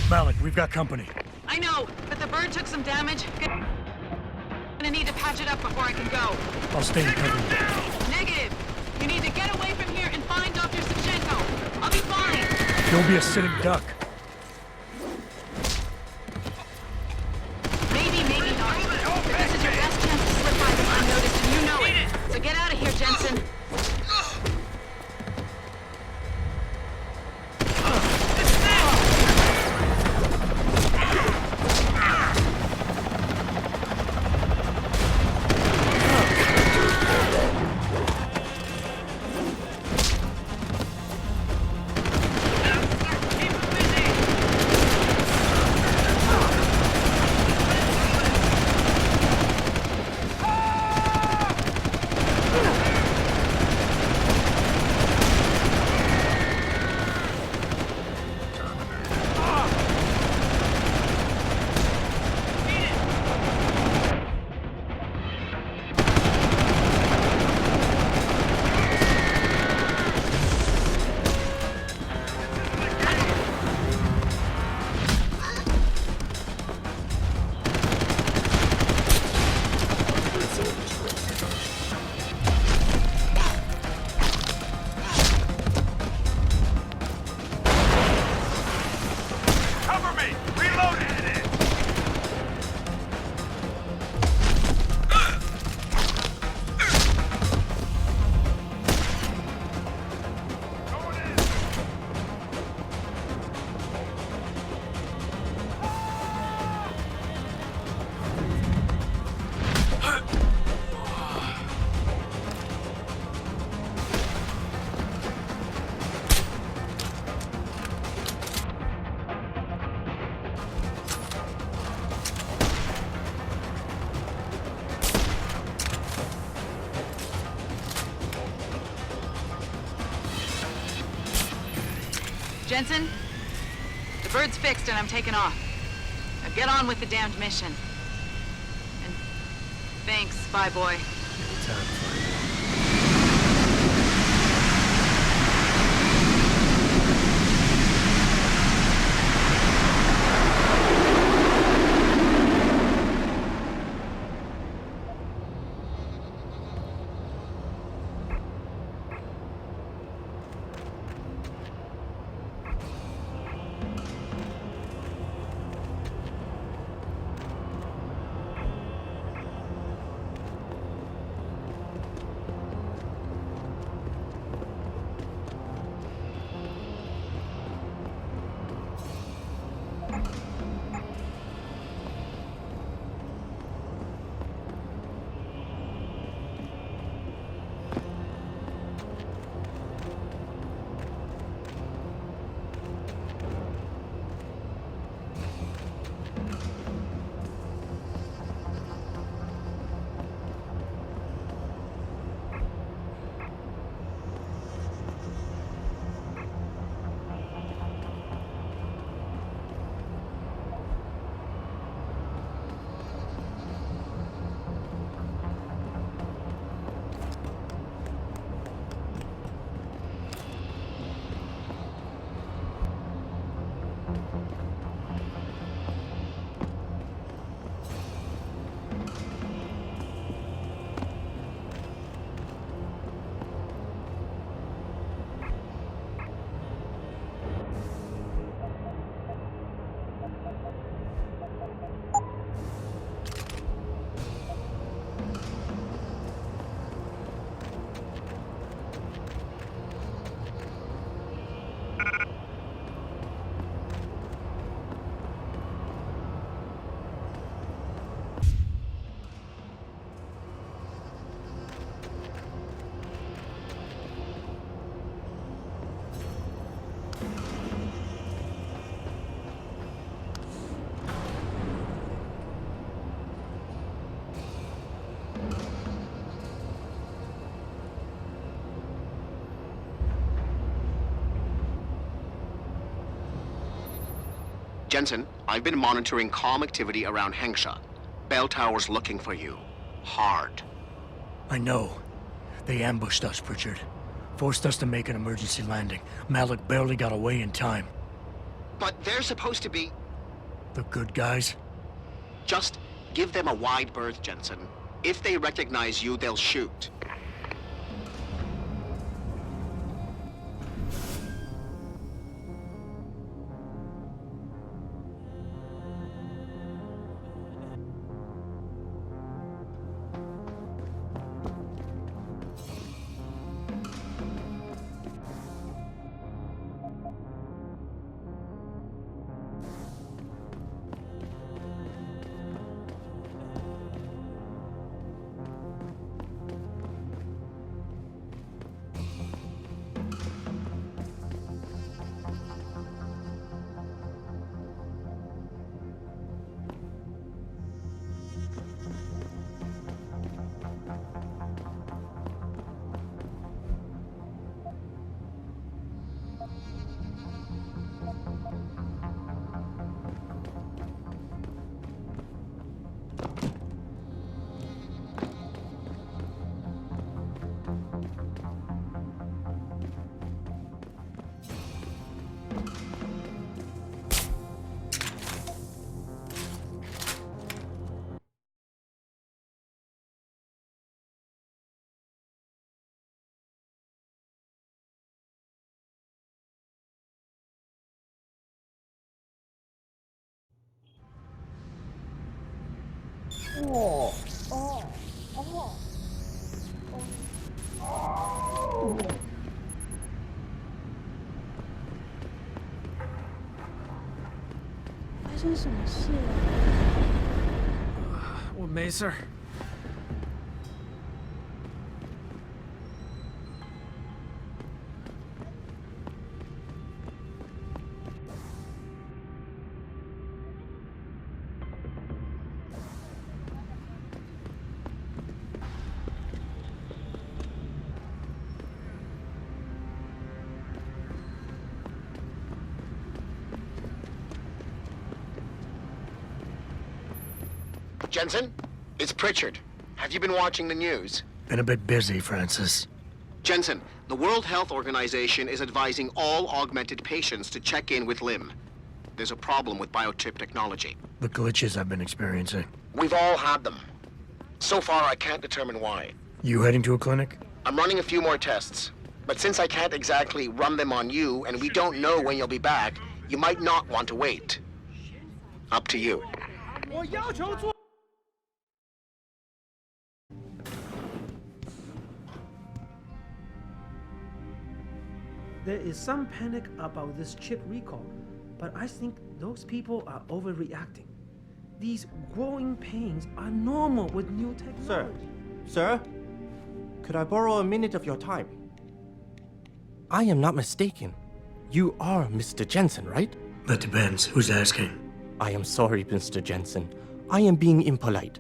Malik, we've got company. I know, but the bird took some damage. Gonna need to patch it up before I can go. I'll stay in cover. Negative! You need to get away from here and find Dr. Savchenko. I'll be fine. Don't be a sitting duck. Maybe, maybe not. But this is your best chance to slip by them unnoticed, and you know it. So get out of here, Jensen. Jensen, the bird's fixed and I'm taking off. Now get on with the damned mission. And thanks, bye boy. Jensen, I've been monitoring comm activity around Hengsha. Bell Tower's looking for you. Hard. I know. They ambushed us, Pritchard. Forced us to make an emergency landing. Malik barely got away in time. But they're supposed to be... The good guys? Just give them a wide berth, Jensen. If they recognize you, they'll shoot.我没事儿。Jensen? It's Pritchard. Have you been watching the news? Been a bit busy, Francis. Jensen, the World Health Organization is advising all augmented patients to check in with Lim. There's a problem with biochip technology. The glitches I've been experiencing. We've all had them. So far, I can't determine why. You heading to a clinic? I'm running a few more tests. But since I can't exactly run them on you, and we don't know when you'll be back, you might not want to wait. Up to you. There is some panic about this chip recall, but I think those people are overreacting. These growing pains are normal with new technology. Sir, could I borrow a minute of your time? I am not mistaken. You are Mr. Jensen, right? That depends. Who's asking? I am sorry, Mr. Jensen. I am being impolite.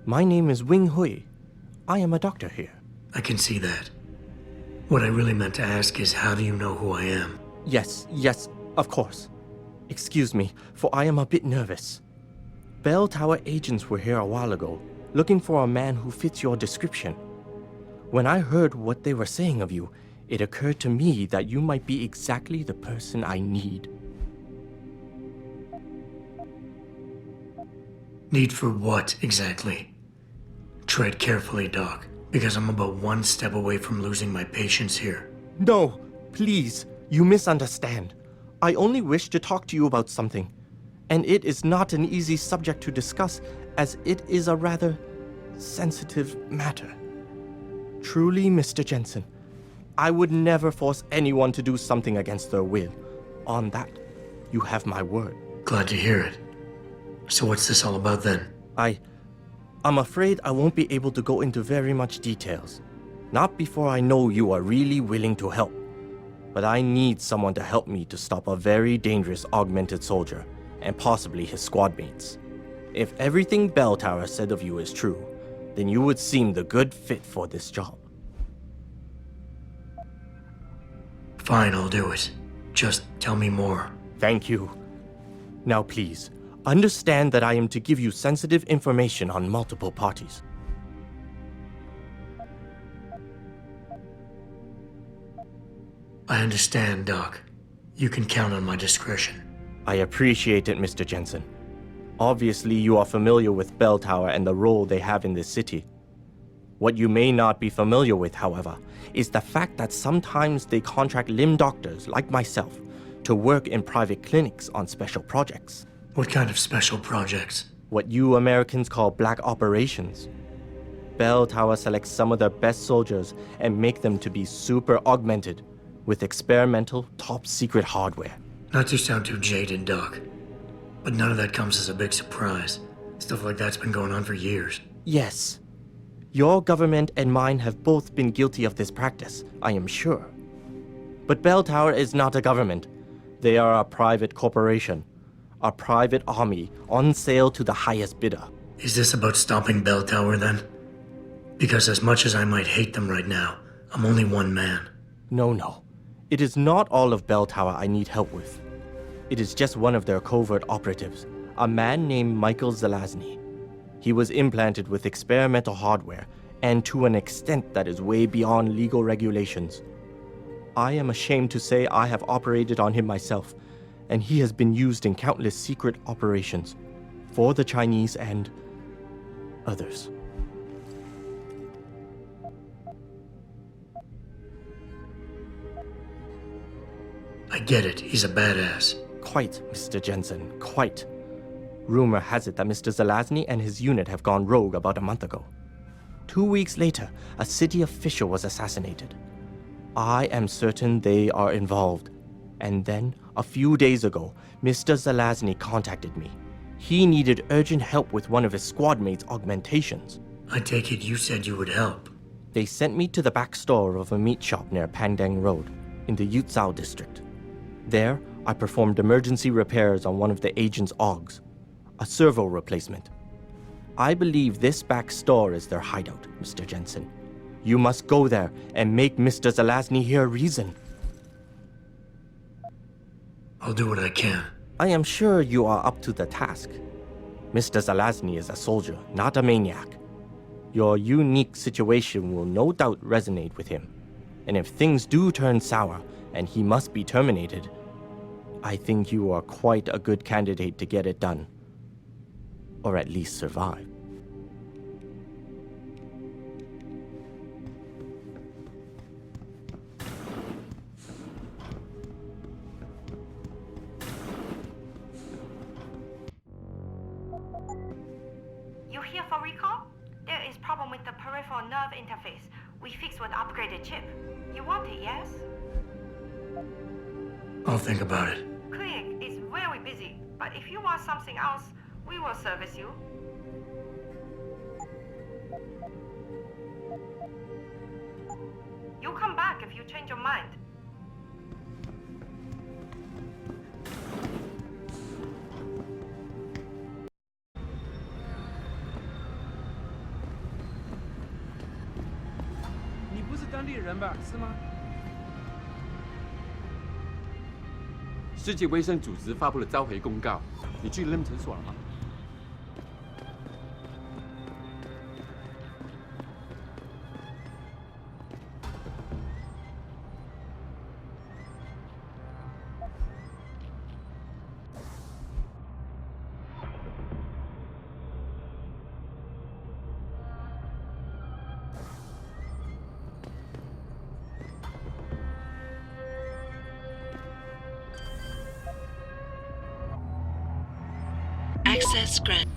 My name is Wing Hui. I am a doctor here. I can see that. What I really meant to ask is, how do you know who I am? Yes, of course. Excuse me, for I am a bit nervous. Bell Tower agents were here a while ago, looking for a man who fits your description. When I heard what they were saying of you, it occurred to me that you might be exactly the person I need. Need for what, exactly? Tread carefully, Doc, because I'm about one step away from losing my patience here. No, please, you misunderstand. I only wish to talk to you about something, and it is not an easy subject to discuss, as it is a rather sensitive matter. Truly, Mr. Jensen, I would never force anyone to do something against their will. On that, you have my word. Glad to hear it. So what's this all about then? I'm afraid I won't be able to go into very much details. Not before I know you are really willing to help. But I need someone to help me to stop a very dangerous augmented soldier, and possibly his squad mates. If everything Bell Tower said of you is true, then you would seem the good fit for this job. Fine, I'll do it. Just tell me more. Thank you. Now please, understand that I am to give you sensitive information on multiple parties. I understand, Doc. You can count on my discretion. I appreciate it, Mr. Jensen. Obviously, you are familiar with Bell Tower and the role they have in this city. What you may not be familiar with, however, is the fact that sometimes they contract limb doctors like myself to work in private clinics on special projects. What kind of special projects? What you Americans call black operations. Bell Tower selects some of their best soldiers and make them to be super augmented with experimental, top-secret hardware. Not to sound too jaded, Doc, but none of that comes as a big surprise. Stuff like that's been going on for years. Yes. Your government and mine have both been guilty of this practice, I am sure. But Bell Tower is not a government. They are a private corporation. A private army on sale to the highest bidder. Is this about stopping Bell Tower, then? Because as much as I might hate them right now, I'm only one man. No. It is not all of Bell Tower I need help with. It is just one of their covert operatives, a man named Michael Zelazny. He was implanted with experimental hardware, and to an extent that is way beyond legal regulations. I am ashamed to say I have operated on him myself, and he has been used in countless secret operations for the Chinese and others. I get it, he's a badass. Quite, Mr. Jensen, quite. Rumor has it that Mr. Zelazny and his unit have gone rogue about a month ago. 2 weeks later, a city official was assassinated. I am certain they are involved. And then, a few days ago, Mr. Zelazny contacted me. He needed urgent help with one of his squad mates' augmentations. I take it you said you would help. They sent me to the back store of a meat shop near Pandang Road, in the Yutzao district. There, I performed emergency repairs on one of the agent's augs, a servo replacement. I believe this back store is their hideout, Mr. Jensen. You must go there and make Mr. Zelazny hear reason. I'll do what I can. I am sure you are up to the task. Mr. Zelazny is a soldier, not a maniac. Your unique situation will no doubt resonate with him. And if things do turn sour and he must be terminated, I think you are quite a good candidate to get it done. Or at least survive. You here for recall? There is problem with the peripheral nerve interface. We fixed with upgraded chip. You want it, yes? I'll think about it. Clinic is very busy, but if you want something else, we will service you. You come back if you change your mind.你不是当地人吧？是吗？世界卫生组织发布了召回公告，你去人诊所了吗？Access granted.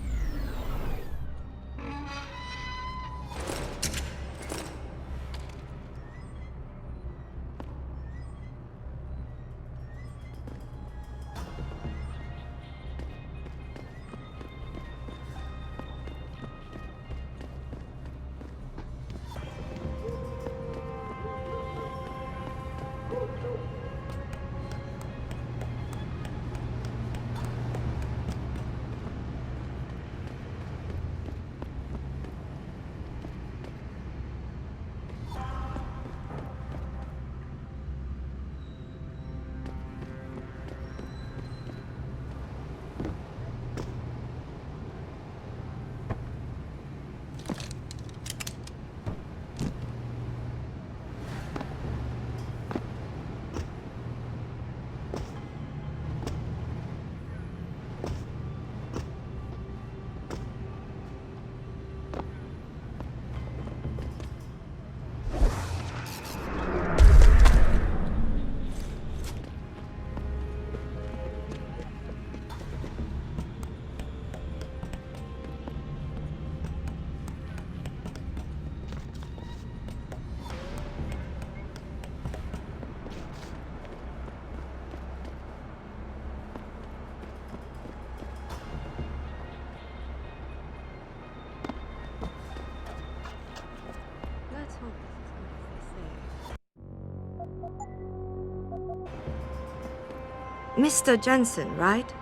Mr. Jensen, right?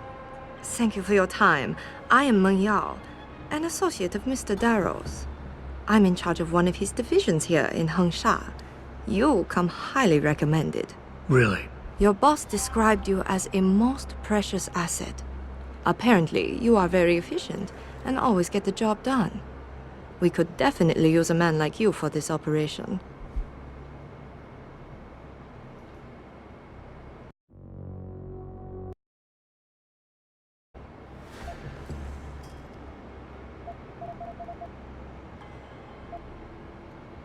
Thank you for your time. I am Meng Yao, an associate of Mr. Darrow's. I'm in charge of one of his divisions here in Hengsha. You come highly recommended. Really? Your boss described you as a most precious asset. Apparently, you are very efficient and always get the job done. We could definitely use a man like you for this operation.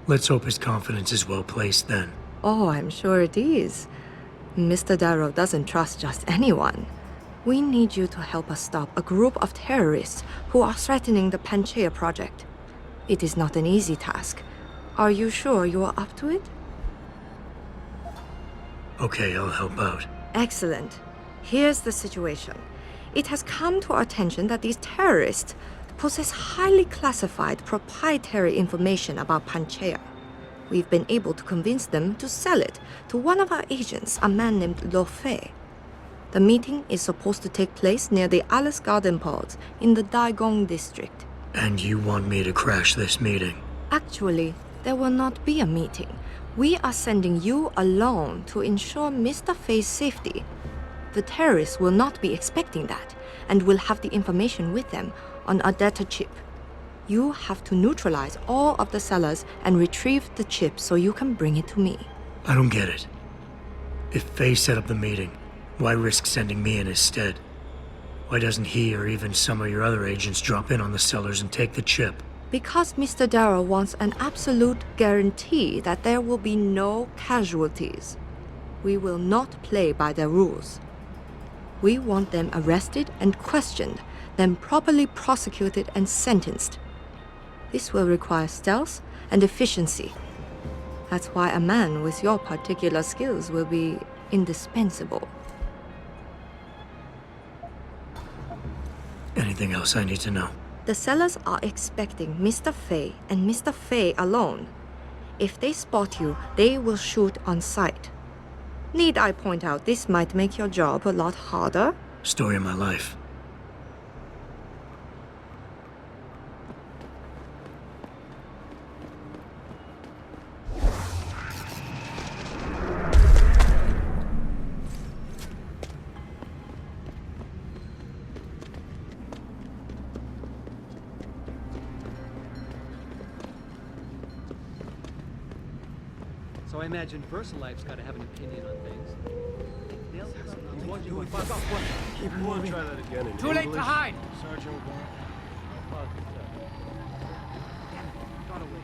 Let's hope his confidence is well placed then. Oh, I'm sure it is. Mr. Darrow doesn't trust just anyone. We need you to help us stop a group of terrorists who are threatening the Panchaea project. It is not an easy task. Are you sure you are up to it? Okay, I'll help out. Excellent. Here's the situation. It has come to our attention that these terrorists possess highly classified proprietary information about Panchaea. We've been able to convince them to sell it to one of our agents, a man named Lo Fei. The meeting is supposed to take place near the Alice Garden pods in the Daigong district. And you want me to crash this meeting? Actually, there will not be a meeting. We are sending you alone to ensure Mr. Fei's safety. The terrorists will not be expecting that and will have the information with them on a data chip. You have to neutralize all of the sellers and retrieve the chip so you can bring it to me. I don't get it. If Faye set up the meeting, why risk sending me in his stead? Why doesn't he or even some of your other agents drop in on the sellers and take the chip? Because Mr. Darrow wants an absolute guarantee that there will be no casualties. We will not play by their rules. We want them arrested and questioned, then properly prosecuted and sentenced. This will require stealth and efficiency. That's why a man with your particular skills will be indispensable. Anything else I need to know? The sellers are expecting Mr. Fei and Mr. Fei alone. If they spot you, they will shoot on sight. Need I point out this might make your job a lot harder? Story of my life. So I imagine VersaLife's got to have an opinion on things. Keep moving. Try that again in Too late to English. hide! Sergeant Got away.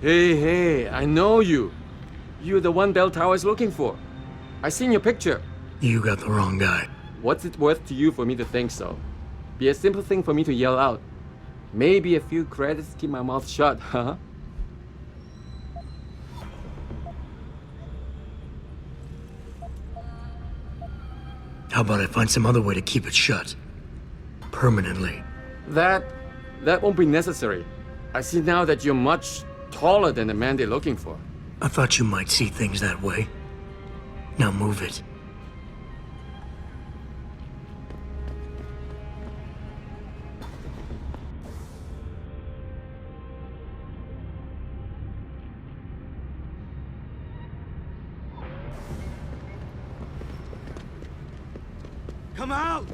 Hey, I know you. You're the one Bell Tower is looking for. I seen your picture. You got the wrong guy. What's it worth to you for me to think so? Be a simple thing for me to yell out. Maybe a few credits keep my mouth shut, huh? How about I find some other way to keep it shut? Permanently. That won't be necessary. I see now that you're much taller than the man they're looking for. I thought you might see things that way. Now move it. Come out!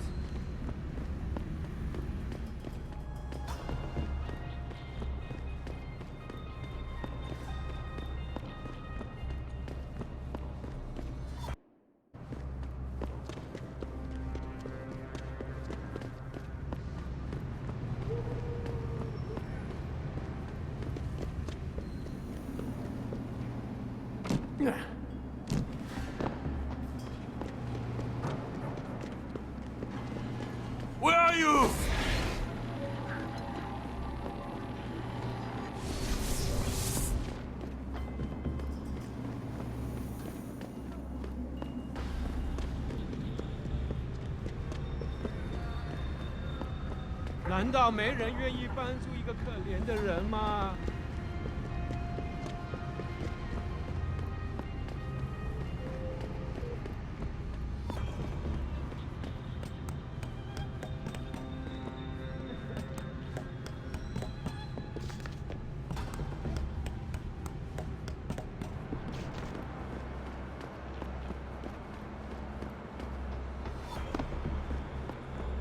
难道没人愿意帮助一个可怜的人吗？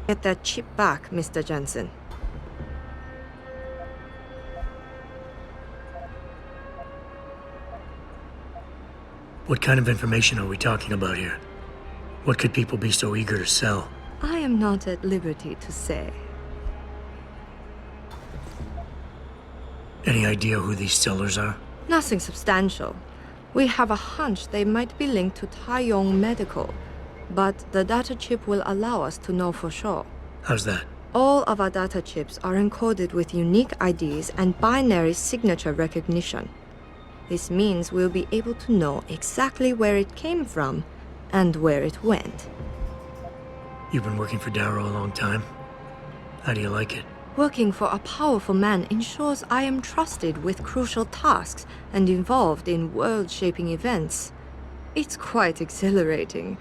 Get that chip back, Mr. Jensen. What kind of information are we talking about here? What could people be so eager to sell? I am not at liberty to say. Any idea who these sellers are? Nothing substantial. We have a hunch they might be linked to Taiyong Medical, but the data chip will allow us to know for sure. How's that? All of our data chips are encoded with unique IDs and binary signature recognition. This means we'll be able to know exactly where it came from and where it went. You've been working for Darrow a long time. How do you like it? Working for a powerful man ensures I am trusted with crucial tasks and involved in world-shaping events. It's quite exhilarating.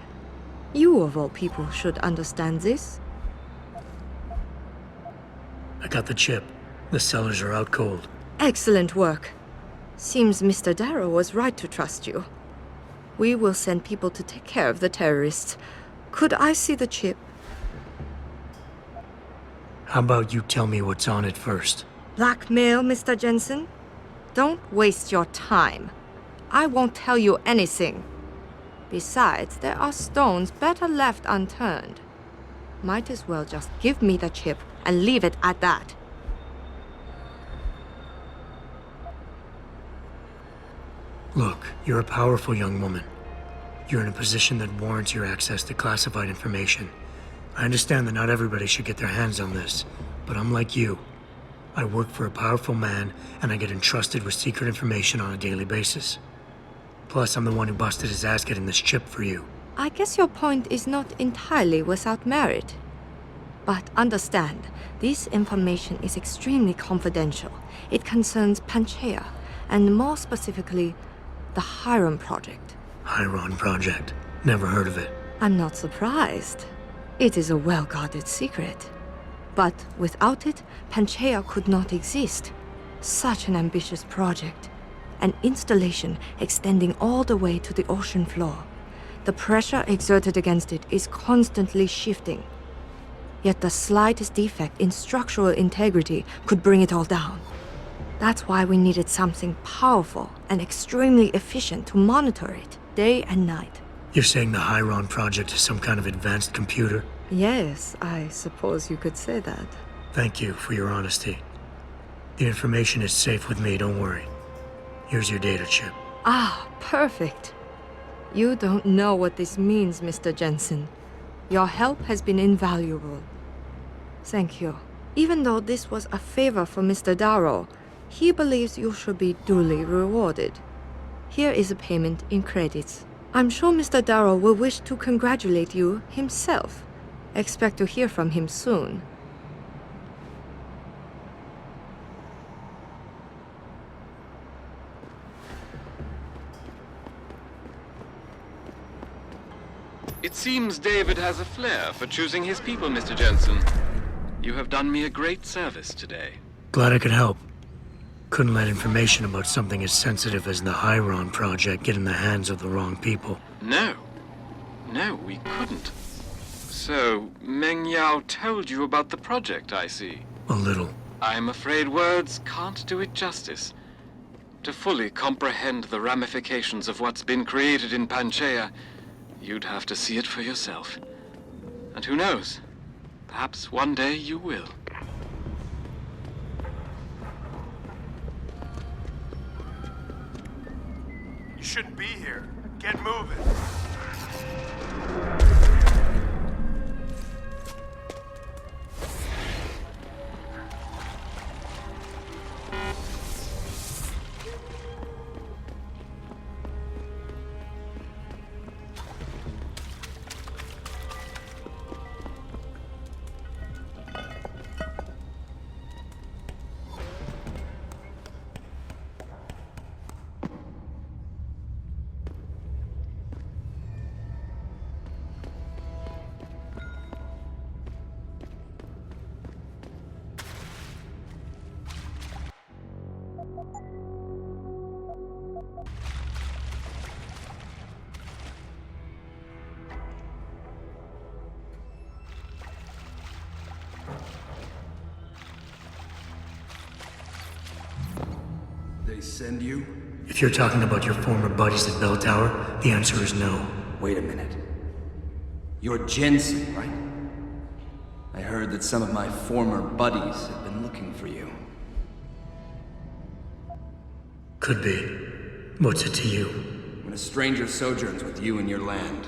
You of all people should understand this. I got the chip. The sellers are out cold. Excellent work. Seems Mr. Darrow was right to trust you. We will send people to take care of the terrorists. Could I see the chip? How about you tell me what's on it first? Blackmail, Mr. Jensen? Don't waste your time. I won't tell you anything. Besides, there are stones better left unturned. Might as well just give me the chip and leave it at that. Look, you're a powerful young woman. You're in a position that warrants your access to classified information. I understand that not everybody should get their hands on this, but I'm like you. I work for a powerful man, and I get entrusted with secret information on a daily basis. Plus, I'm the one who busted his ass getting this chip for you. I guess your point is not entirely without merit. But understand, this information is extremely confidential. It concerns Panchaea, and more specifically, the Hiram Project. Hiram Project. Never heard of it. I'm not surprised. It is a well-guarded secret. But without it, Panchaea could not exist. Such an ambitious project. An installation extending all the way to the ocean floor. The pressure exerted against it is constantly shifting. Yet the slightest defect in structural integrity could bring it all down. That's why we needed something powerful and extremely efficient to monitor it, day and night. You're saying the Hyron project is some kind of advanced computer? Yes, I suppose you could say that. Thank you for your honesty. The information is safe with me, don't worry. Here's your data chip. Ah, perfect. You don't know what this means, Mr. Jensen. Your help has been invaluable. Thank you. Even though this was a favor for Mr. Darrow, he believes you should be duly rewarded. Here is a payment in credits. I'm sure Mr. Darrow will wish to congratulate you himself. Expect to hear from him soon. It seems David has a flair for choosing his people, Mr. Jensen. You have done me a great service today. Glad I could help. Couldn't let information about something as sensitive as the Hyron project get in the hands of the wrong people. No. No, we couldn't. So, Meng Yao told you about the project, I see. A little. I'm afraid words can't do it justice. To fully comprehend the ramifications of what's been created in Panchaea, you'd have to see it for yourself. And who knows? Perhaps one day you will. You shouldn't be here. Get moving. They send you? If you're talking about your former buddies at Bell Tower, the answer is no. Wait a minute. You're Jensen, right? I heard that some of my former buddies have been looking for you. Could be. What's it to you? When a stranger sojourns with you in your land,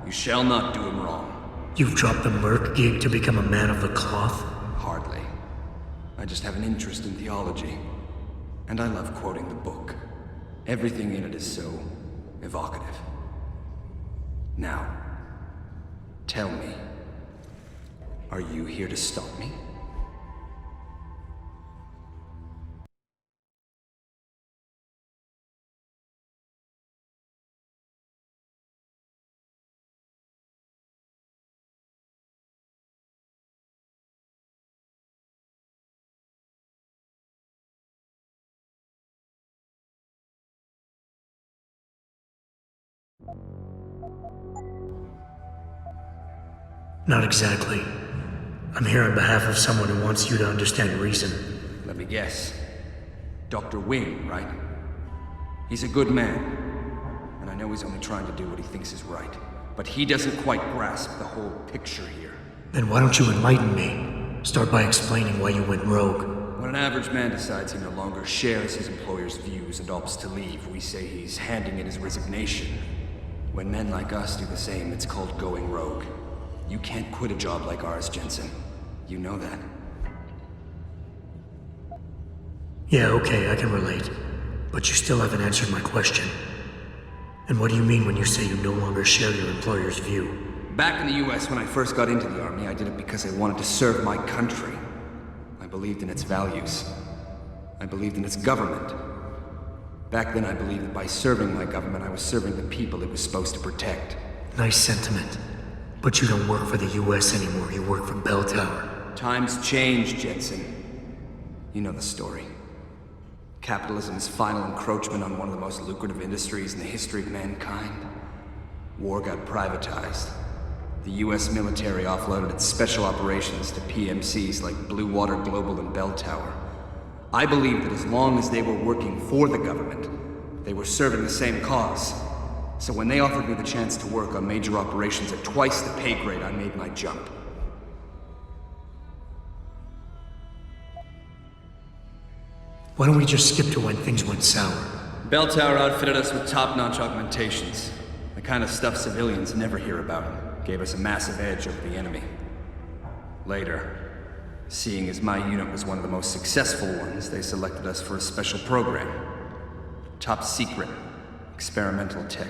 you shall not do him wrong. You've dropped the merc gig to become a man of the cloth? Hardly. I just have an interest in theology. And I love quoting the book. Everything in it is so evocative. Now, tell me, are you here to stop me? Not exactly. I'm here on behalf of someone who wants you to understand reason. Let me guess. Dr. Wing, right? He's a good man. And I know he's only trying to do what he thinks is right. But he doesn't quite grasp the whole picture here. Then why don't you enlighten me? Start by explaining why you went rogue. When an average man decides he no longer shares his employer's views and opts to leave, we say he's handing in his resignation. When men like us do the same, it's called going rogue. You can't quit a job like ours, Jensen. You know that. Yeah, okay, I can relate. But you still haven't answered my question. And what do you mean when you say you no longer share your employer's view? Back in the US, when I first got into the Army, I did it because I wanted to serve my country. I believed in its values. I believed in its government. Back then, I believed that by serving my government, I was serving the people it was supposed to protect. Nice sentiment. But you don't work for the US anymore, you work for Bell Tower. Times change, Jensen. You know the story. Capitalism's final encroachment on one of the most lucrative industries in the history of mankind. War got privatized. The US military offloaded its special operations to PMCs like Blue Water Global and Bell Tower. I believe that as long as they were working for the government, they were serving the same cause. So when they offered me the chance to work on major operations at twice the pay grade, I made my jump. Why don't we just skip to when things went sour? Bell Tower outfitted us with top-notch augmentations. The kind of stuff civilians never hear about. Gave us a massive edge over the enemy. Later, seeing as my unit was one of the most successful ones, they selected us for a special program. Top secret, experimental tech.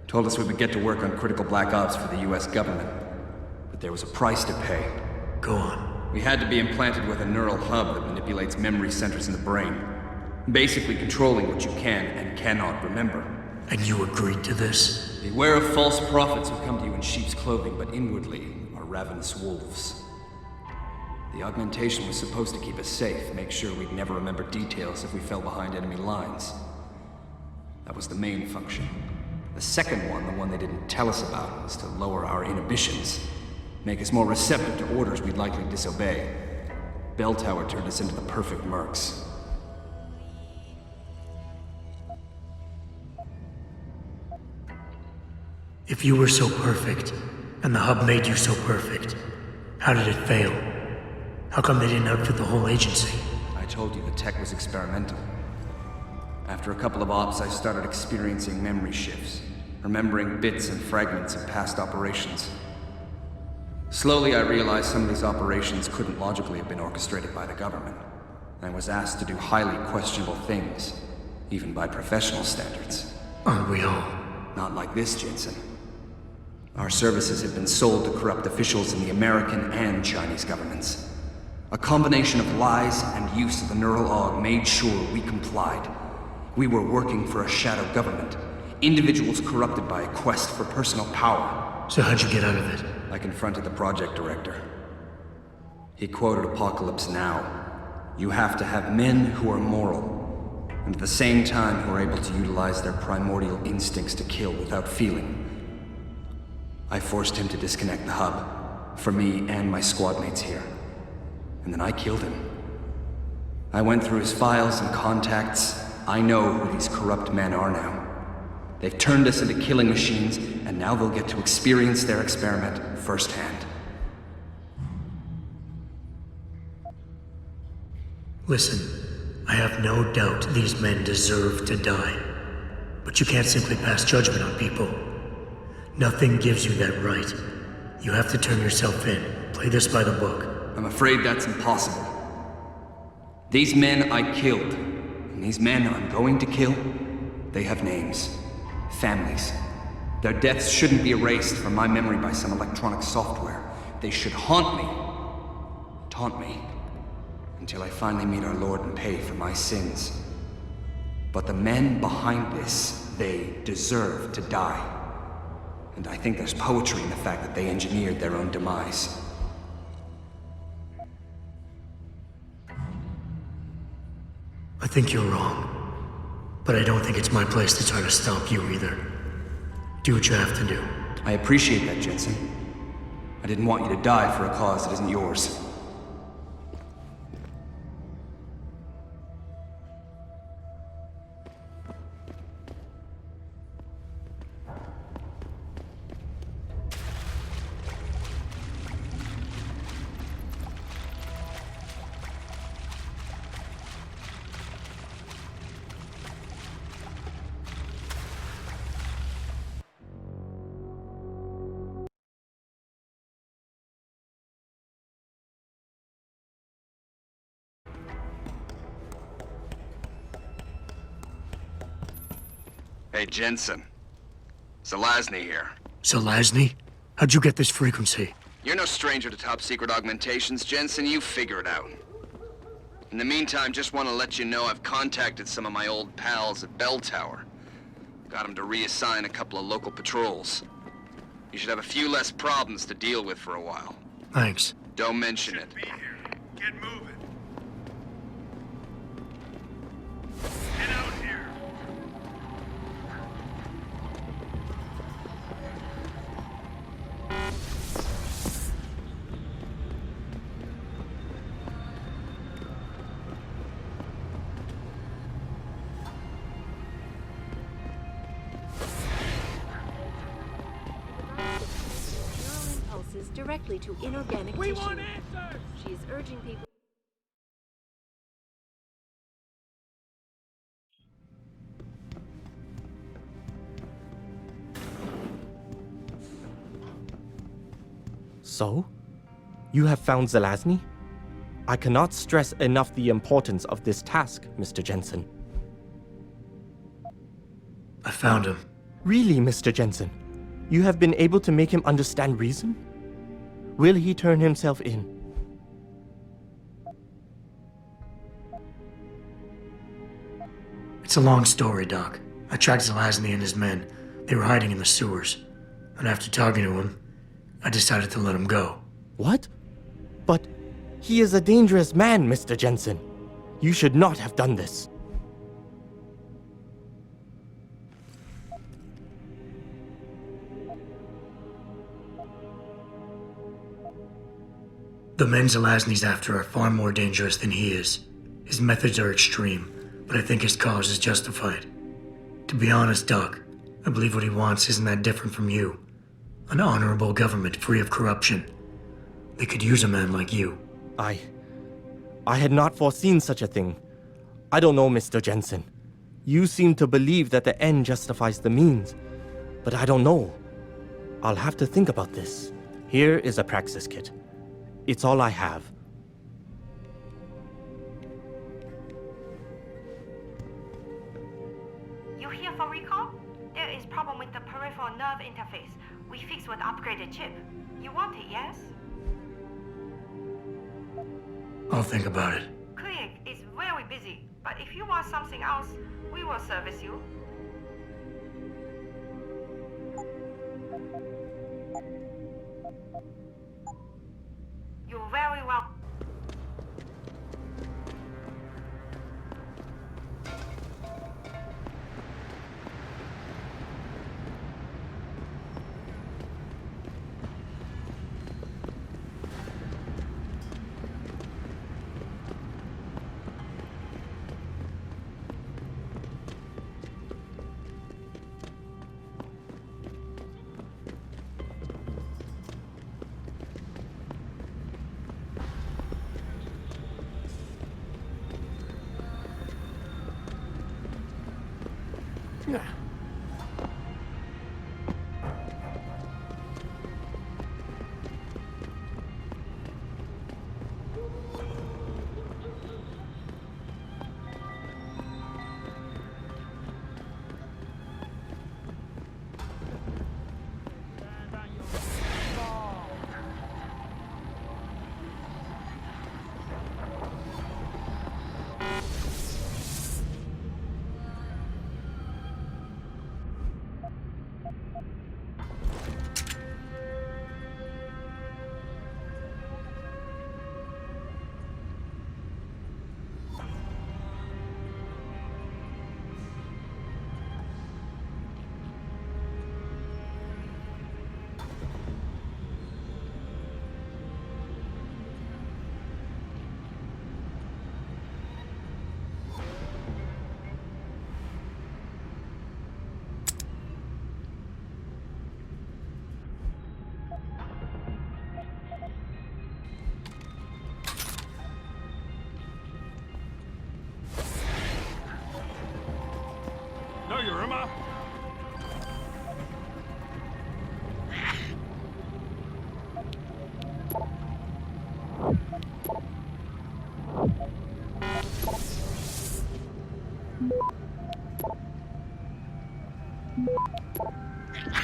Told us we would get to work on critical black ops for the US government. But there was a price to pay. Go on. We had to be implanted with a neural hub that manipulates memory centers in the brain. Basically controlling what you can and cannot remember. And you agreed to this? Beware of false prophets who come to you in sheep's clothing, but inwardly are ravenous wolves. The augmentation was supposed to keep us safe, make sure we'd never remember details if we fell behind enemy lines. That was the main function. The second one, the one they didn't tell us about, was to lower our inhibitions. Make us more receptive to orders we'd likely disobey. Bell Tower turned us into the perfect mercs. If you were so perfect, and the hub made you so perfect, how did it fail? How come they didn't outfit the whole agency? I told you the tech was experimental. After a couple of ops, I started experiencing memory shifts, remembering bits and fragments of past operations. Slowly, I realized some of these operations couldn't logically have been orchestrated by the government. I was asked to do highly questionable things, even by professional standards. Aren't we all? Not like this, Jensen. Our services have been sold to corrupt officials in the American and Chinese governments. A combination of lies and use of the neural aug made sure we complied. We were working for a shadow government. Individuals corrupted by a quest for personal power. So how'd you get out of it? I confronted the project director. He quoted Apocalypse Now. You have to have men who are moral, and at the same time who are able to utilize their primordial instincts to kill without feeling. I forced him to disconnect the hub, for me and my squad mates here. And then I killed him. I went through his files and contacts. I know who these corrupt men are now. They've turned us into killing machines, and now they'll get to experience their experiment firsthand. Listen, I have no doubt these men deserve to die. But you can't simply pass judgment on people. Nothing gives you that right. You have to turn yourself in. Play this by the book. I'm afraid that's impossible. These men I killed, and these men I'm going to kill, they have names. Families. Their deaths shouldn't be erased from my memory by some electronic software. They should haunt me. Taunt me. Until I finally meet our Lord and pay for my sins. But the men behind this, they deserve to die. And I think there's poetry in the fact that they engineered their own demise. I think you're wrong. But I don't think it's my place to try to stop you either. Do what you have to do. I appreciate that, Jensen. I didn't want you to die for a cause that isn't yours. Hey, Jensen. Zelazny here. Zelazny? How'd you get this frequency? You're no stranger to top-secret augmentations, Jensen. You figure it out. In the meantime, just want to let you know I've contacted some of my old pals at Bell Tower. Got them to reassign a couple of local patrols. You should have a few less problems to deal with for a while. Thanks. Don't mention it. Be here. Get moving. Get out here. directly to inorganic tissue. want answers! She is urging people. So? You have found Zelazny? I cannot stress enough the importance of this task, Mr. Jensen. I found him. Really, Mr. Jensen? You have been able to make him understand reason? Will he turn himself in? It's a long story, Doc. I tracked Zelazny and his men. They were hiding in the sewers. And after talking to him, I decided to let him go. What? But he is a dangerous man, Mr. Jensen. You should not have done this. The men Zelazny's after are far more dangerous than he is. His methods are extreme, but I think his cause is justified. To be honest, Doc, I believe what he wants isn't that different from you. An honorable government free of corruption. They could use a man like you. I had not foreseen such a thing. I don't know, Mr. Jensen. You seem to believe that the end justifies the means, but I don't know. I'll have to think about this. Here is a praxis kit. It's all I have. You here for recall? There is problem with the peripheral nerve interface. We fixed with upgraded chip. You want it, yes? I'll think about it. Clinic is very busy, but if you want something else, we will service you. You're very welcome. No, Yuruma!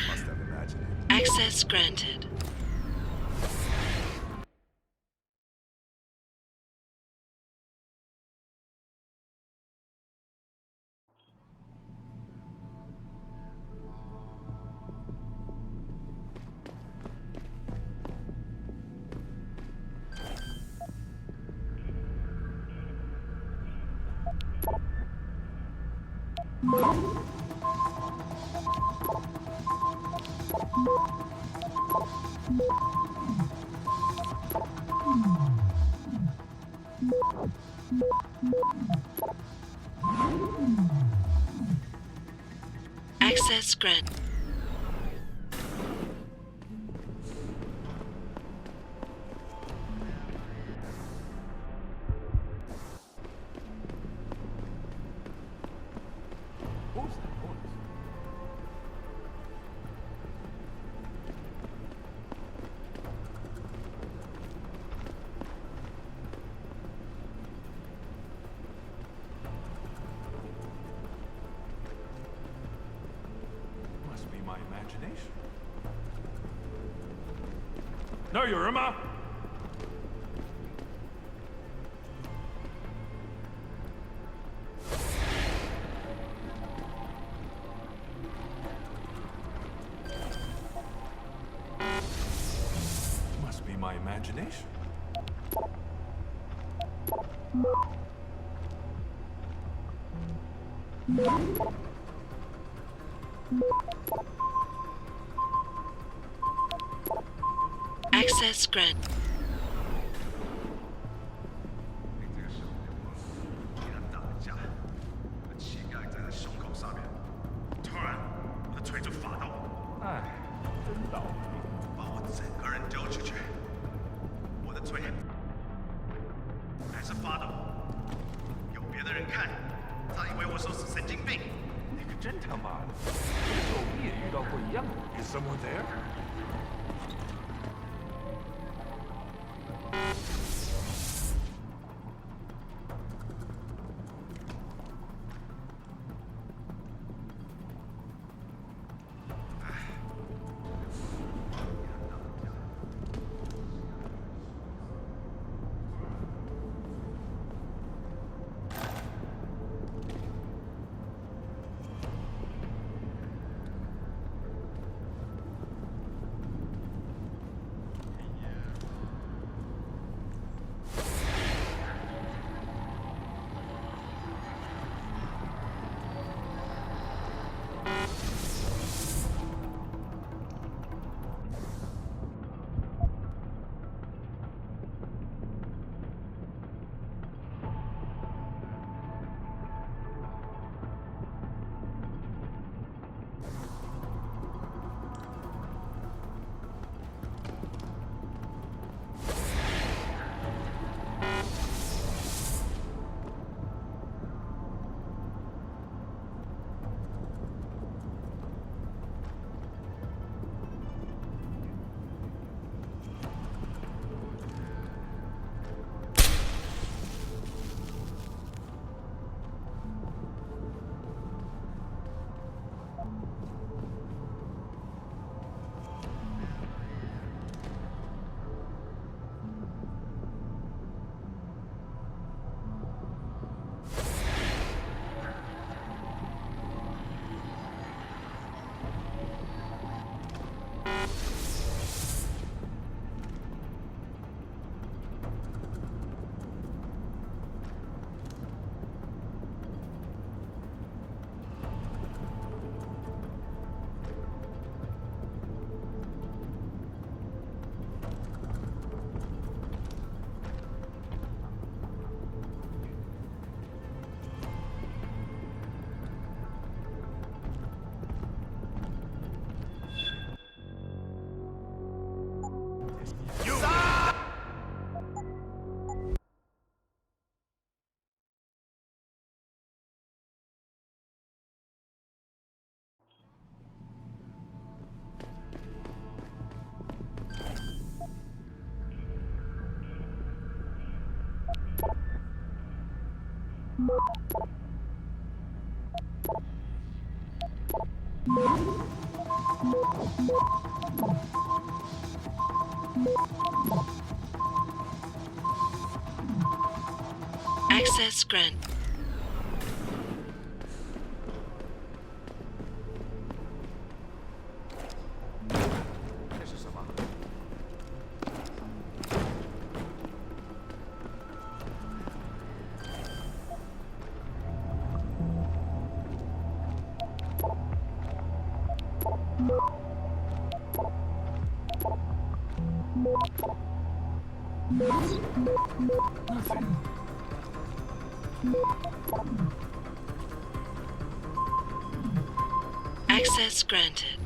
Must have imagined it. Access granted. Access granted. imagination. No, you're Irma! Must be my imagination. Access grant. 真他妈的！有时候我也遇到过一样的。Is someone there? Access grant. Access granted.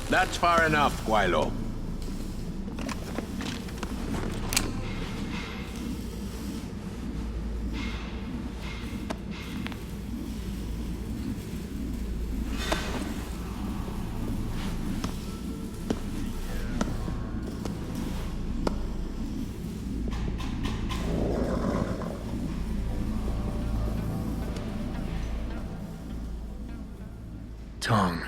That's far enough, Guilo. Tong.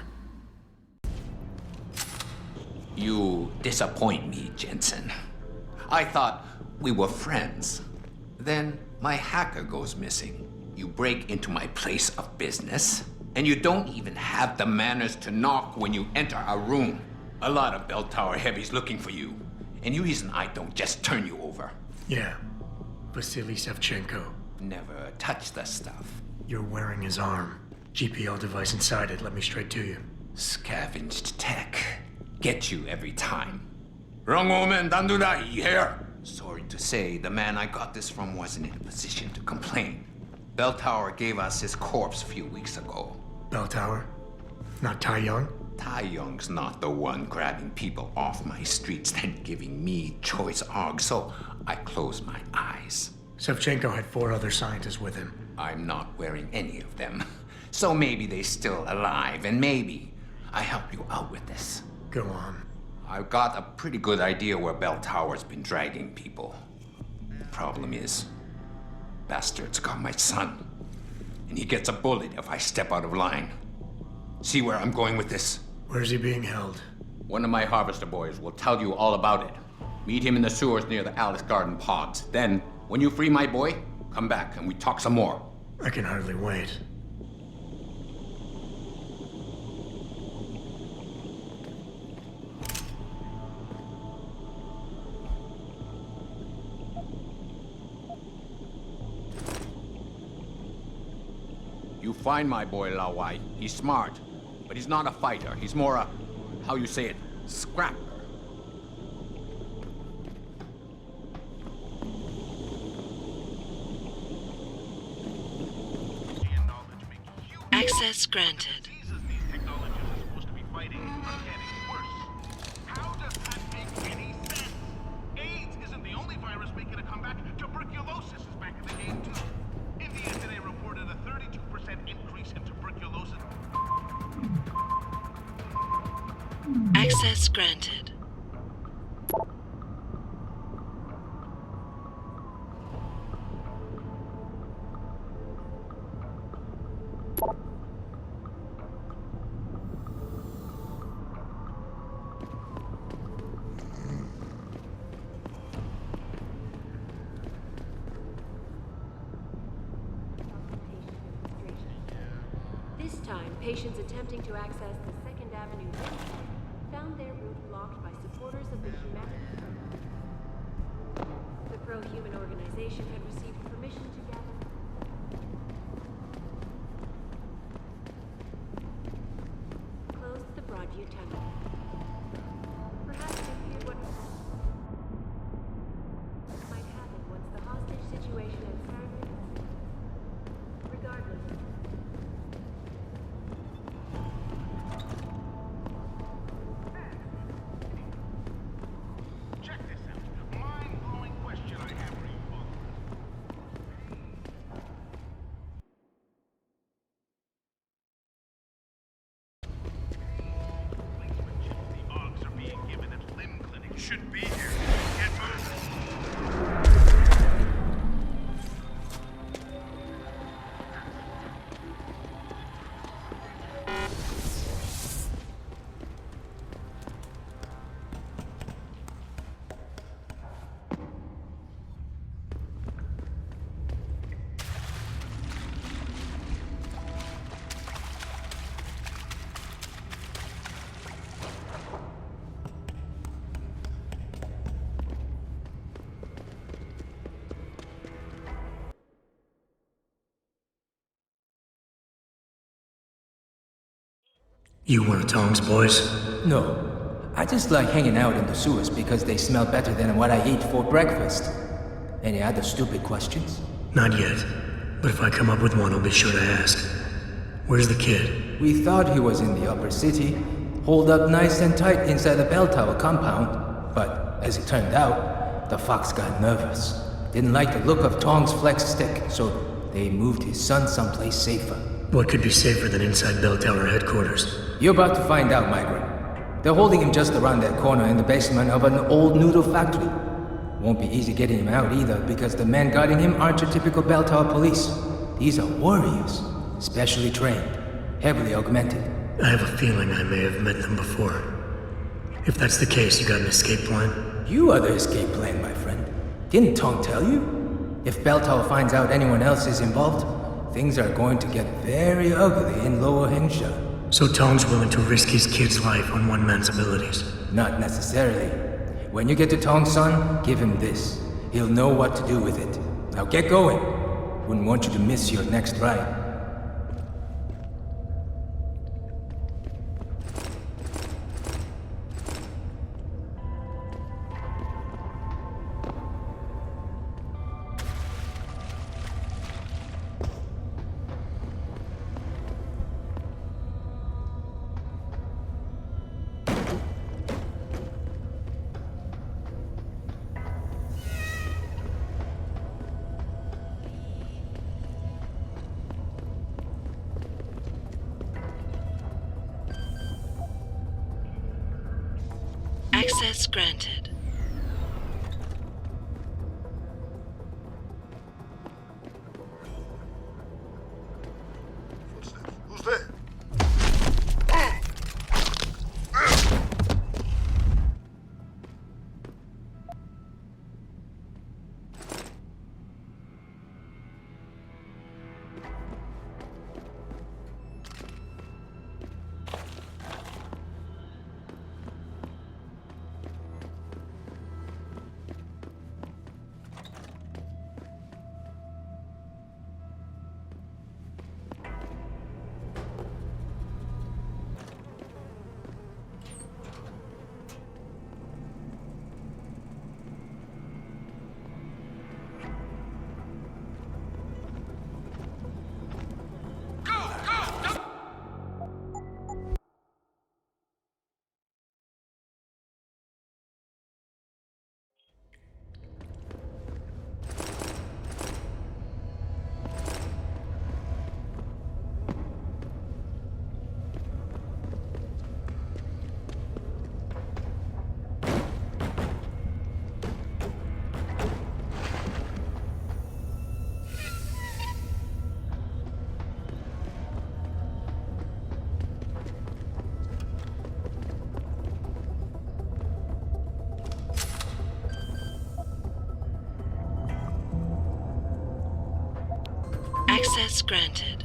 You disappoint me, Jensen. I thought we were friends. Then my hacker goes missing. You break into my place of business, and you don't even have the manners to knock when you enter a room. A lot of bell tower heavies looking for you, and you reason I don't just turn you over. Yeah. Vasily Sevchenko. Never touch the stuff. You're wearing his arm. GPL device inside it. Let me straight to you. Scavenged tech. Get you every time. Wrong woman, don't do that, you hear? Sorry to say, the man I got this from wasn't in a position to complain. Bell Tower gave us his corpse a few weeks ago. Bell Tower? Not Tai Young? Tai Young's not the one grabbing people off my streets and giving me choice args, so I closed my eyes. Sevchenko had 4 other scientists with him. I'm not wearing any of them. So maybe they're still alive, and maybe I help you out with this. Go on. I've got a pretty good idea where Bell Tower's been dragging people. Problem is, bastard's got my son, and he gets a bullet if I step out of line. See where I'm going with this? Where's he being held? One of my harvester boys will tell you all about it. Meet him in the sewers near the Alice Garden pods. Then, when you free my boy, come back and we talk some more. I can hardly wait. You find my boy Lao Wai. He's smart, but he's not a fighter. He's more a, how you say it, scrapper. Access granted. Access granted. This time, patients attempting to access the 2nd Avenue found their route blocked by supporters of the Humanity. The pro-human organization had received permission to gather. Closed the Broadview tunnel. Perhaps it feared what might happen once the hostage situation had started. Regardless. Should be here. Get moving. You one of Tong's boys? No. I just like hanging out in the sewers because they smell better than what I eat for breakfast. Any other stupid questions? Not yet. But if I come up with one, I'll be sure to ask. Where's the kid? We thought he was in the upper city, holed up nice and tight inside the bell tower compound. But as it turned out, the fox got nervous. Didn't like the look of Tong's flex stick, so they moved his son someplace safer. What could be safer than inside bell tower headquarters? You're about to find out, migrant. They're holding him just around that corner in the basement of an old noodle factory. Won't be easy getting him out either, because the men guarding him aren't your typical bell tower police. These are warriors, specially trained, heavily augmented. I have a feeling I may have met them before. If that's the case, you got an escape plan? You are the escape plan, my friend. Didn't Tong tell you? If bell tower finds out anyone else is involved, things are going to get very ugly in Lower Hengsha. So Tong's willing to risk his kid's life on one man's abilities? Not necessarily. When you get to Tong's son, give him this. He'll know what to do with it. Now get going. Wouldn't want you to miss your next ride. Access granted. Who's there? Access granted.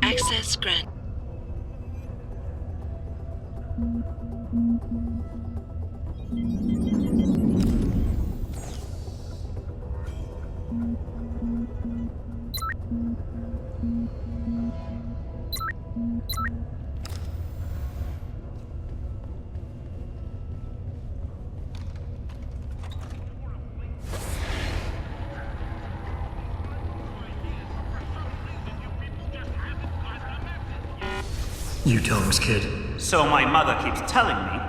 Access granted. You Tom's kid. So my mother keeps telling me.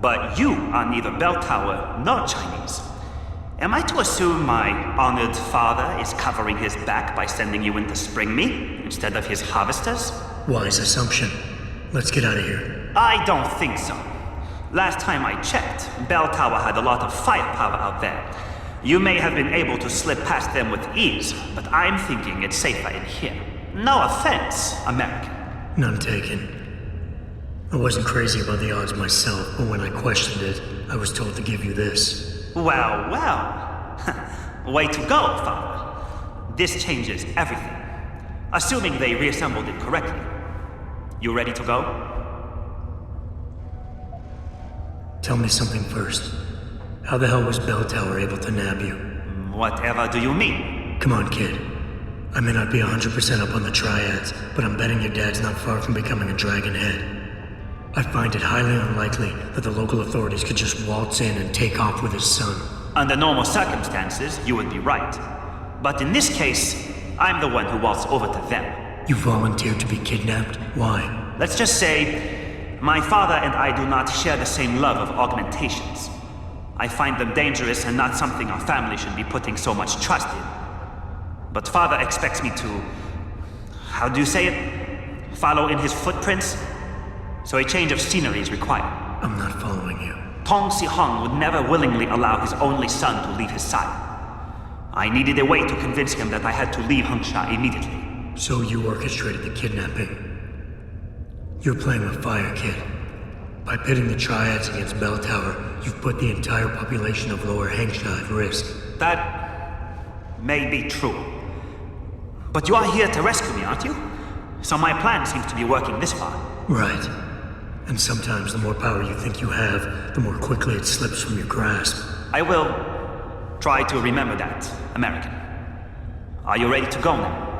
But you are neither bell tower nor Chinese. Am I to assume my honored father is covering his back by sending you in to spring me instead of his harvesters? Wise assumption. Let's get out of here. I don't think so. Last time I checked, Bell Tower had a lot of firepower out there. You may have been able to slip past them with ease, but I'm thinking it's safer in here. No offense, American. None taken. I wasn't crazy about the odds myself, but when I questioned it, I was told to give you this. Well, well. Way to go, Father. This changes everything. Assuming they reassembled it correctly. You ready to go? Tell me something first. How the hell was Bell Tower able to nab you? Whatever do you mean? Come on, kid. I may not be 100% up on the triads, but I'm betting your dad's not far from becoming a dragon head. I find it highly unlikely that the local authorities could just waltz in and take off with his son. Under normal circumstances, you would be right. But in this case, I'm the one who waltzed over to them. You volunteered to be kidnapped? Why? Let's just say, my father and I do not share the same love of augmentations. I find them dangerous and not something our family should be putting so much trust in. But father expects me to... how do you say it? Follow in his footprints? So a change of scenery is required. I'm not following you. Tong Si-hung would never willingly allow his only son to leave his side. I needed a way to convince him that I had to leave Hengsha immediately. So you orchestrated the kidnapping. You're playing with fire, kid. By pitting the triads against Bell Tower, you've put the entire population of Lower Hengsha at risk. That may be true. But you are here to rescue me, aren't you? So my plan seems to be working this far. Right. And sometimes the more power you think you have, the more quickly it slips from your grasp. I will try to remember that, American. Are you ready to go now?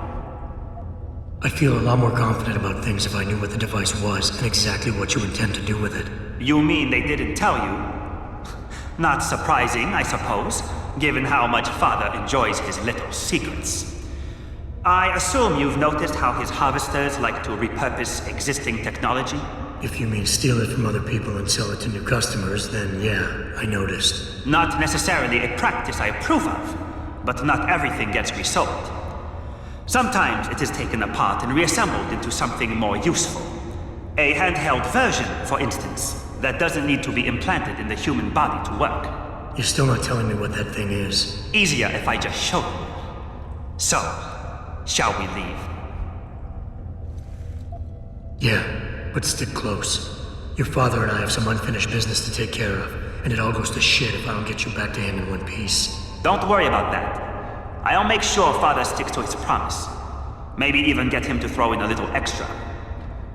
I'd feel a lot more confident about things if I knew what the device was and exactly what you intend to do with it. You mean they didn't tell you? Not surprising, I suppose, given how much Father enjoys his little secrets. I assume you've noticed how his harvesters like to repurpose existing technology? If you mean steal it from other people and sell it to new customers, then yeah, I noticed. Not necessarily a practice I approve of, but not everything gets resold. Sometimes it is taken apart and reassembled into something more useful. A handheld version, for instance, that doesn't need to be implanted in the human body to work. You're still not telling me what that thing is. Easier if I just show you. So, shall we leave? Yeah, but stick close. Your father and I have some unfinished business to take care of, and it all goes to shit if I don't get you back to him in one piece. Don't worry about that. I'll make sure Father sticks to his promise. Maybe even get him to throw in a little extra.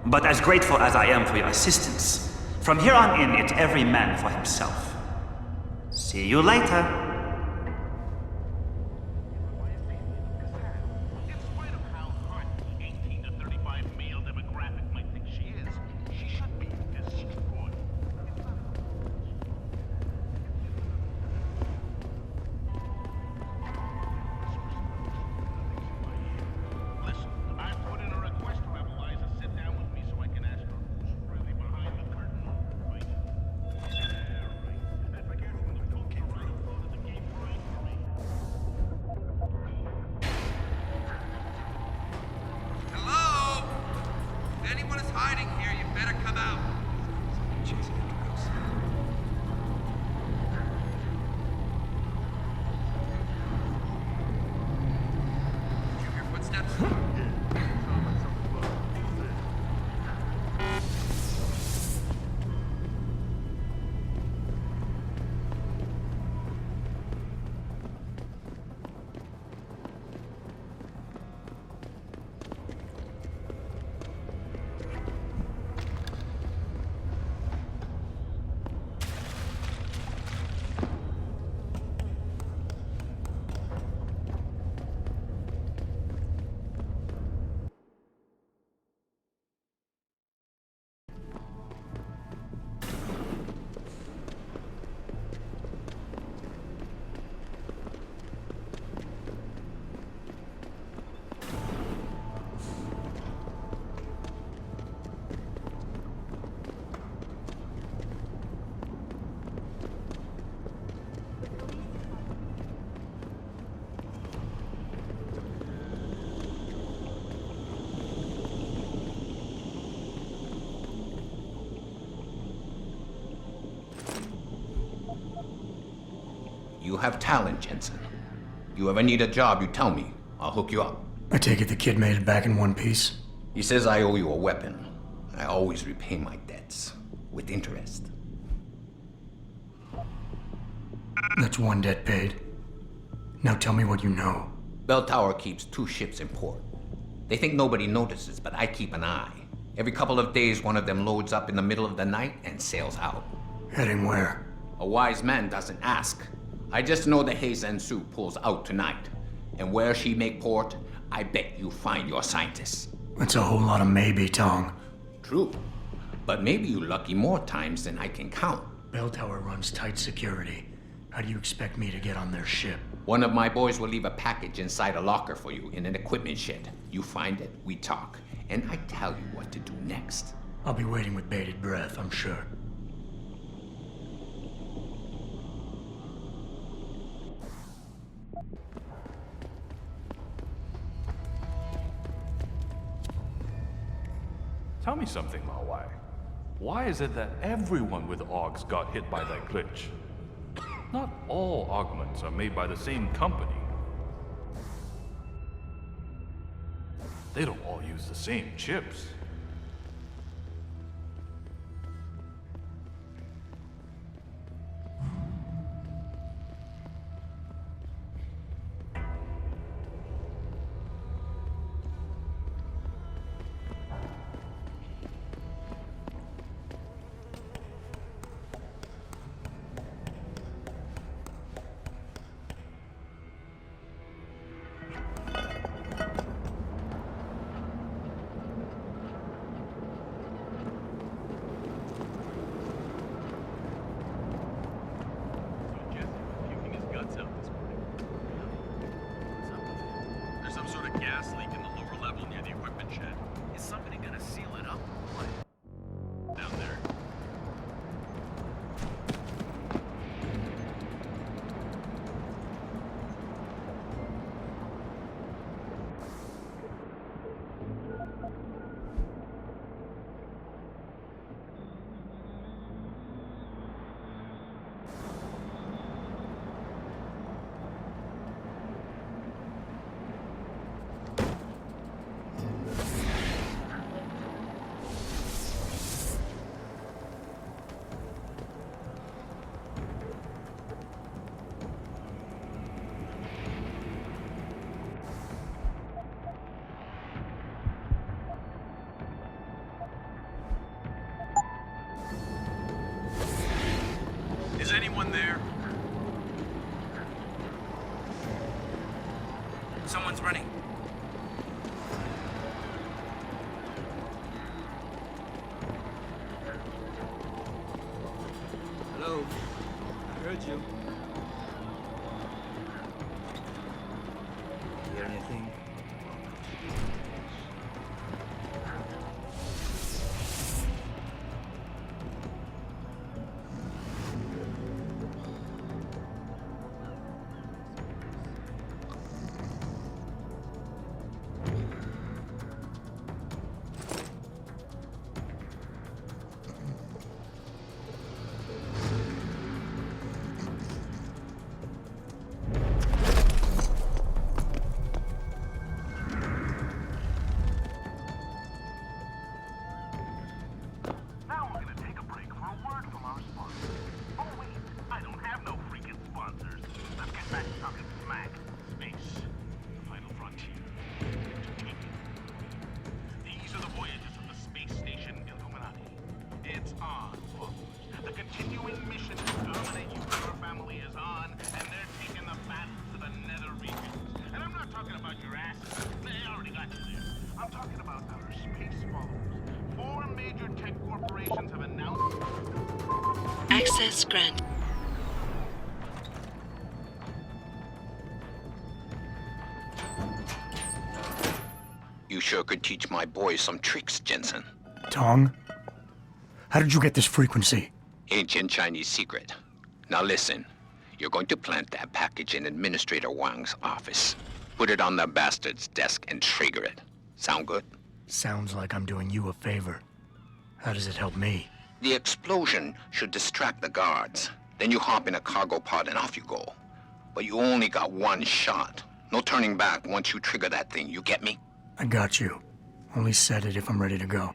But as grateful as I am for your assistance, from here on in, it's every man for himself. See you later. You have talent, Jensen. You ever need a job, you tell me. I'll hook you up. I take it the kid made it back in one piece? He says I owe you a weapon. I always repay my debts. With interest. That's one debt paid. Now tell me what you know. Bell Tower keeps 2 ships in port. They think nobody notices, but I keep an eye. Every couple of days, one of them loads up in the middle of the night and sails out. Heading where? A wise man doesn't ask. I just know the Heizen Su pulls out tonight. And where she make port, I bet you find your scientists. That's a whole lot of maybe, Tong. True. But maybe you lucky more times than I can count. Bell Tower runs tight security. How do you expect me to get on their ship? One of my boys will leave a package inside a locker for you in an equipment shed. You find it, we talk, and I tell you what to do next. I'll be waiting with bated breath, I'm sure. Tell me something, Ma Wai. Why is it that everyone with Augs got hit by that glitch? Not all augments are made by the same company. They don't all use the same chips. Is anyone there? Someone's running. Hello? I heard you. Hear anything? Access granted. You sure could teach my boys some tricks, Jensen. Tong? How did you get this frequency? Ancient Chinese secret. Now listen. You're going to plant that package in Administrator Wang's office. Put it on the bastard's desk and trigger it. Sound good? Sounds like I'm doing you a favor. How does it help me? The explosion should distract the guards. Then you hop in a cargo pod and off you go. But you only got one shot. No turning back once you trigger that thing, you get me? I got you. Only set it if I'm ready to go.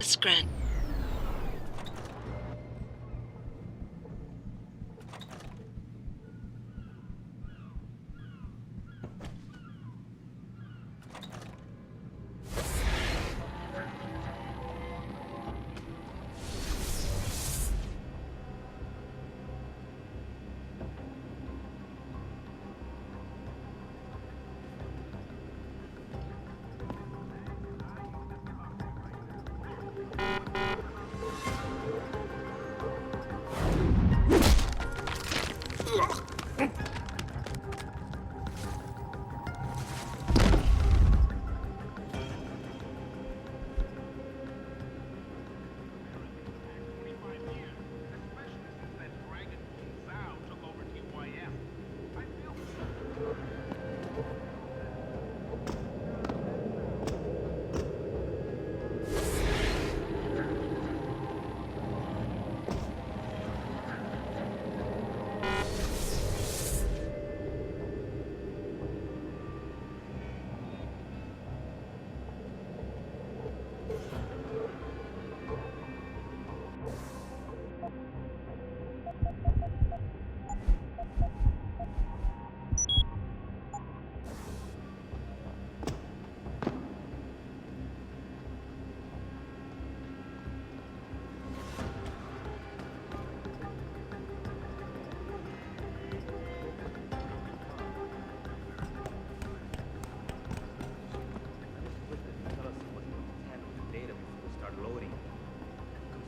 Scran.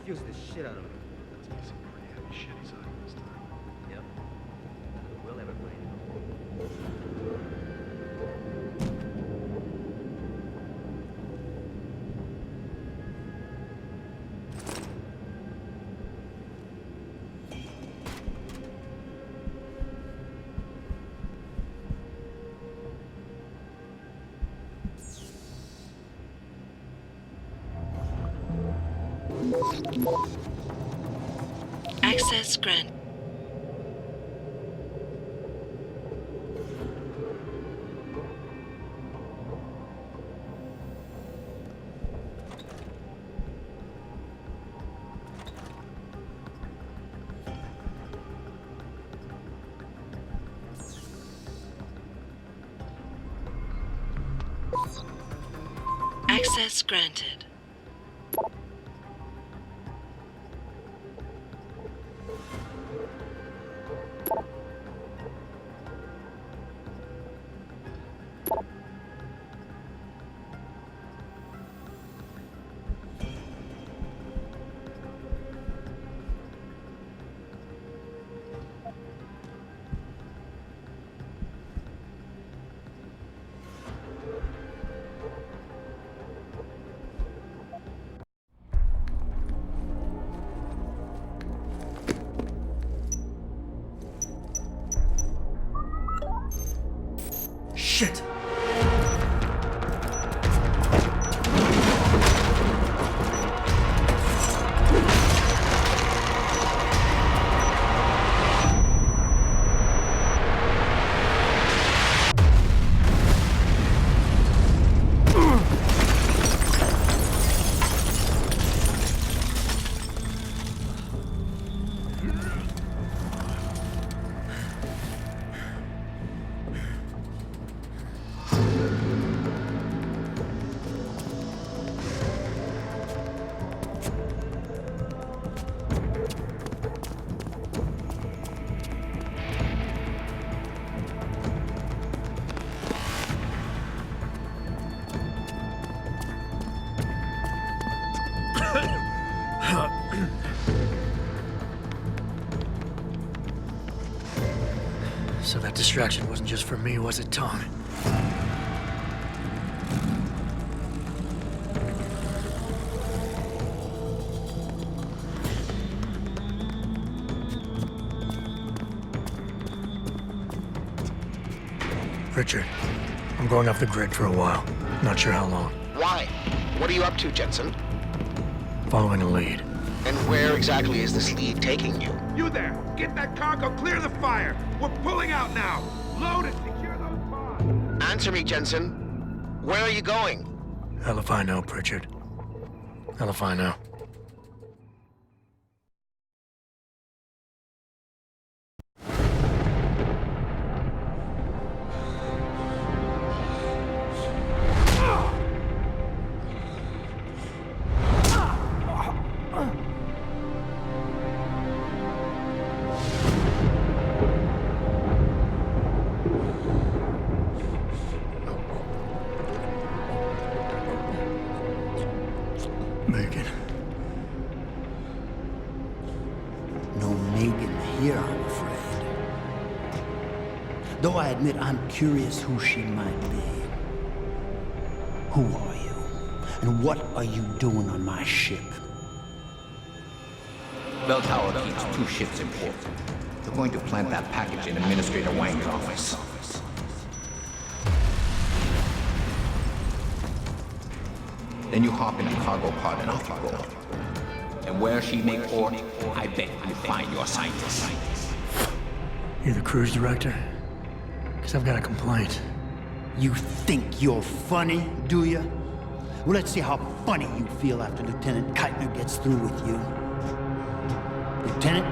Confuse the shit out of me. It's gonna be some pretty heavy shit he's on this time. Yep. We'll ever play it. Access granted. Access granted. Shit! So that distraction wasn't just for me, was it, Tom? Richard, I'm going off the grid for a while. Not sure how long. Why? What are you up to, Jensen? Following a lead. And where exactly is this lead taking you? You there! Get that cargo, clear the fire! We're pulling out now! Load and secure those pods! Answer me, Jensen. Where are you going? Hell if I know, Pritchard. Hell if I know. Megan. No Megan here, I'm afraid. Though I admit I'm curious who she might be. Who are you? And what are you doing on my ship? Bell Tower keeps 2 ships in port. They're going to plant that package in Administrator Wang's office. Then you hop in a cargo pod and off you go. And where she make port, I bet you find your scientist. You the cruise director? Because I've got a complaint. You think you're funny, do you? Well, let's see how funny you feel after Lieutenant Keitner gets through with you. Lieutenant,